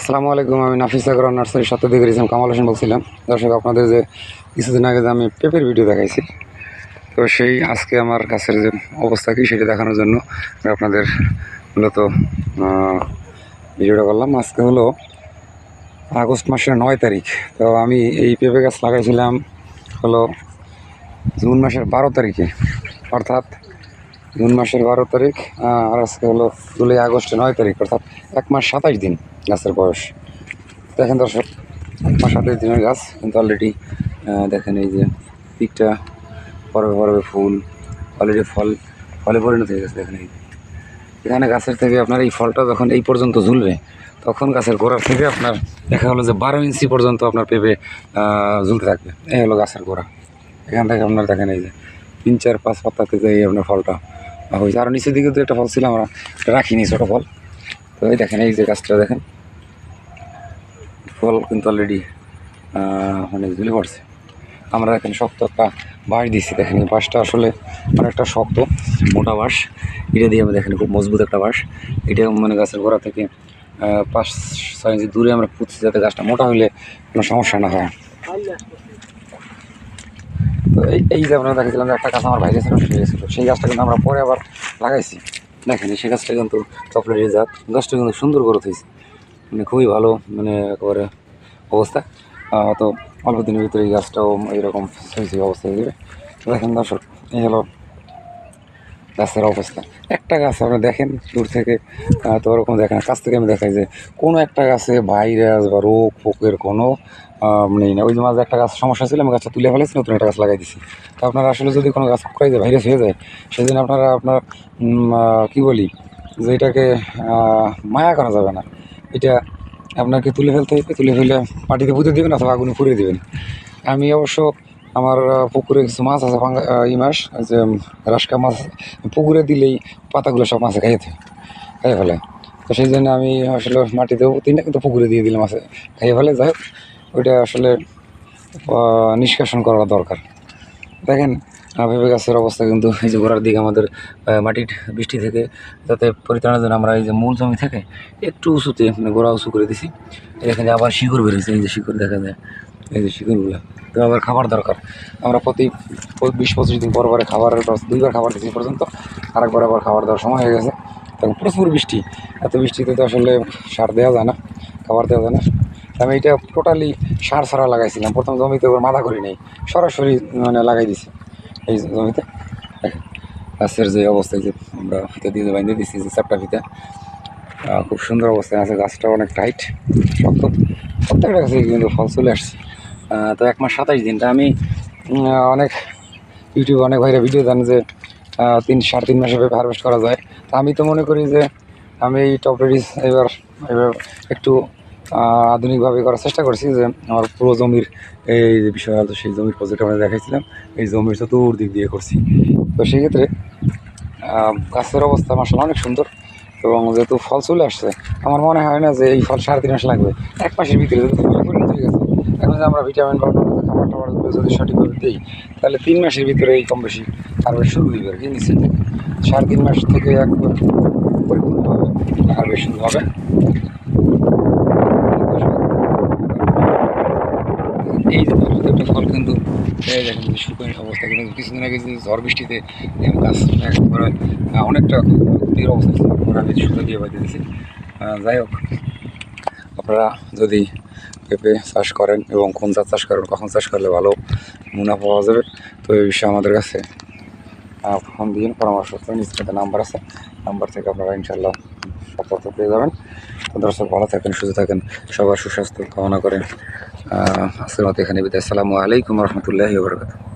আসসালামু আলাইকুম। আমি নাফিস সাগর নার্সারির সত্যদিকের ইসলাম কামাল হোসেন বলছিলাম। দর্শক, আপনাদের যে কিছুদিন আগে যে আমি পেঁপের ভিডিও দেখাইছি, তো সেই আজকে আমার গাছের যে অবস্থা কী সেটা দেখানোর জন্য আমি আপনাদের মূলত ভিডিওটা করলাম। আজকে হলো আগস্ট মাসের 9 তারিখ। তো আমি এই পেঁপে গাছ লাগাইছিলাম হলো জুন মাসের 12 তারিখে, অর্থাৎ জুন মাসের 12 তারিখ, আর আজকে হলো জুলাই আগস্টে 9 তারিখ, অর্থাৎ 1 মাস 27 দিন গাছের বয়স। দেখেন দর্শক, 1 মাস 27 দিনের গাছ কিন্তু অলরেডি দেখেন এই যে পিকটা পরবে পরবে ফুল, অলরেডি ফলে পরিণত হয়ে গেছে। দেখেন এখানে গাছের থেকে আপনার এই ফলটা যখন এই পর্যন্ত ঝুলবে, তখন গাছের গোড়ার থেকে আপনার দেখা হলো যে 12 ইঞ্চি পর্যন্ত আপনার পেঁপে ঝুলতে থাকবে। এই হলো গাছের গোড়া। এখান থেকে আপনার দেখেন এই যে 3, 4, 5 পাতা থেকে এই আপনার ফলটা হয়েছে। আরও নিচের দিকে তো একটা ফল ছিল, আমরা রাখিনি, ছোটো ফল। তো এই দেখেন এই যে গাছটা দেখেন, ফল কিন্তু অলরেডি অনেক ঝুলে পড়ছে। আমরা এখানে শক্ত একটা বাঁশ দিচ্ছি। দেখেন এই বাঁশটা আসলে অনেকটা শক্ত, মোটা বাঁশ। এটা দিয়ে আমরা দেখেন খুব মজবুত একটা বাঁশ। এটা মানে গাছের গোড়া থেকে 5-6 ইঞ্চি দূরে আমরা পুঁতছি, যাতে গাছটা মোটা হলে কোনো সমস্যা না হয়। তো এই যে আমরা দেখেছিলাম যে একটা গাছ আমার বাইরে ছিল, সেই গাছটা কিন্তু আমরা পরে আবার লাগাইছি। দেখেন সেই গাছটা কিন্তু চকলেটের জাত, গাছটা কিন্তু সুন্দর গ্রোথ হয়েছে, মানে খুবই ভালো, মানে একেবারে অবস্থা। তো অল্প দিনের ভিতরে এই গাছটাও এইরকম অবস্থা হয়ে যাবে। দেখেন দর্শক, এই হলো গাছের অবস্থা। একটা গাছ আপনি দেখেন দূর থেকে, তো ওরকম দেখেন, কাছ থেকে আমি দেখাই যে কোনো একটা গাছে ভাইরাস বা রোগ পোকের কোনো নেই না। ওই যে মাঝে একটা গাছ সমস্যা ছিল, আমি গাছটা তুলে ফেলেছি, নতুন একটা গাছ লাগাই দিছি। তো আপনারা আসলে যদি কোনো গাছ পকড়াই যায়, ভাইরাস হয়ে যায়, সেদিন আপনার কী বলি যে এটাকে মায়া করা যাবে না। এটা আপনাকে তুলে ফেলতে হবে, তুলে ফেলে মাটিতে পুঁতে দেবেন অথবা আগুনে পুড়িয়ে দেবেন। আমি অবশ্য আমার পুকুরে কিছু মাছ আছে, এই মাছ যে রাসকা মাছ, পুকুরে দিলেই পাতাগুলো সব মাছে খাইয়ে ফেলে। তো সেই জন্য আমি আসলে মাটিতেও পুঁতি না, কিন্তু পুকুরে দিয়ে দিলে মাছে খাইয়ে ফেলে। যাই হোক, ওইটা আসলে নিষ্কাশন করা দরকার। দেখেন পেঁপে গাছের অবস্থা কিন্তু এই যে গোড়ার দিকে আমাদের মাটির বৃষ্টি থেকে যাতে পরিত্রাণের জন্য আমরা এই যে মূল জমি থেকে একটু উঁচুতে মানে গোড়া উঁচু করে দিছি। এখানে আবার শিকড় বেরিয়েছে, এই যে শিকড় দেখা যায়, এই যে শিকড়গুলো। তো আবার খাবার দরকার। আমরা প্রতি 20-25 দিন পর পরে খাবারের 2বার খাবার দিচ্ছি পর্যন্ত। আরেকবার আবার খাবার দেওয়ার সময় হয়ে গেছে। তখন প্রচুর বৃষ্টি, এত বৃষ্টিতে তো আসলে সার দেওয়া যায় না, খাবার দেওয়া যায় না। আমি এটা টোটালি সার ছাড়া লাগাইছিলাম। প্রথম জমিতে ওর মাথা করি নেই, সরাসরি মানে লাগাই দিছি এই জমিতে। গাছের যে অবস্থায় যে আমরা ফিতে দিয়ে বাইন্ধে দিচ্ছি, যে চাপটা ফিতে, খুব সুন্দর অবস্থায় আছে। গাছটা অনেক টাইট, শক্ত। প্রত্যেকটা গাছে কিন্তু ফল চলে আসছে। তো 1 মাস 27 দিনটা আমি অনেক ইউটিউবে অনেক ভাইরা ভিডিও দেন যে 3-3.5 মাসে পেঁপে হারভেস্ট করা যায়। তা আমি তো মনে করি যে আমি এই টপরেরিস এবার একটু আধুনিকভাবে করার চেষ্টা করছি। যে আমার পুরো জমির এই যে বিষয় হয়তো সেই জমির প্রজেক্ট আমরা দেখাইছিলাম, এই জমির চতুর্দিক দিয়ে করছি। তো সেক্ষেত্রে গাছের অবস্থা মাশাআল্লাহ অনেক সুন্দর, এবং যেহেতু ফল চলে আসছে, আমার মনে হয় না যে এই ফল 3.5 মাস লাগবে। 1 মাসের ভিতরে যদি ফলে পরিণত হয়ে গেছে, এখন যে আমরা ভিটামিন বা খাবার টাবারগুলো যদি সঠিকভাবে দিই, তাহলে 3 মাসের ভিতরে এই কম বেশি হারভেস্ট শুরু হয়ে যাবে। নিচে থেকে 3.5 মাস থেকে একবার পরিপূর্ণভাবে হারভেস্ট শুরু হবে। এই যে প্রত্যেকটা ফল কিন্তু দেখেন যে শুকনো অবস্থা, কিন্তু কিছুদিন আগে যে ঝড় বৃষ্টিতে গাছ একবারে অনেকটা ক্ষতির অবস্থা ছিল, ওরা আমি শুকনো দিয়ে বাঁধিয়ে দিয়েছি। যাই হোক, আপনারা যদি পেঁপে চাষ করেন এবং কোন জাত চাষ করেন, কখন চাষ করলে ভালো মুনাফা পাওয়া যাবে, তো এই বিষয়ে আমাদের কাছে ফোন দিন, পরামর্শ করেন। স্ক্রিনে নাম্বার আছে, নাম্বার থেকে আপনারা ইনশাল্লাহ সব তথ্য পেয়ে যাবেন। তো দর্শক, ভালো থাকেন, সুস্থ থাকেন, সবার সুস্বাস্থ্য কামনা করেন। আজকের মতো এখানে বিদায়। আসসালামু আলাইকুম রহমতুল্লাহি ওয়া বারাকাতুহু।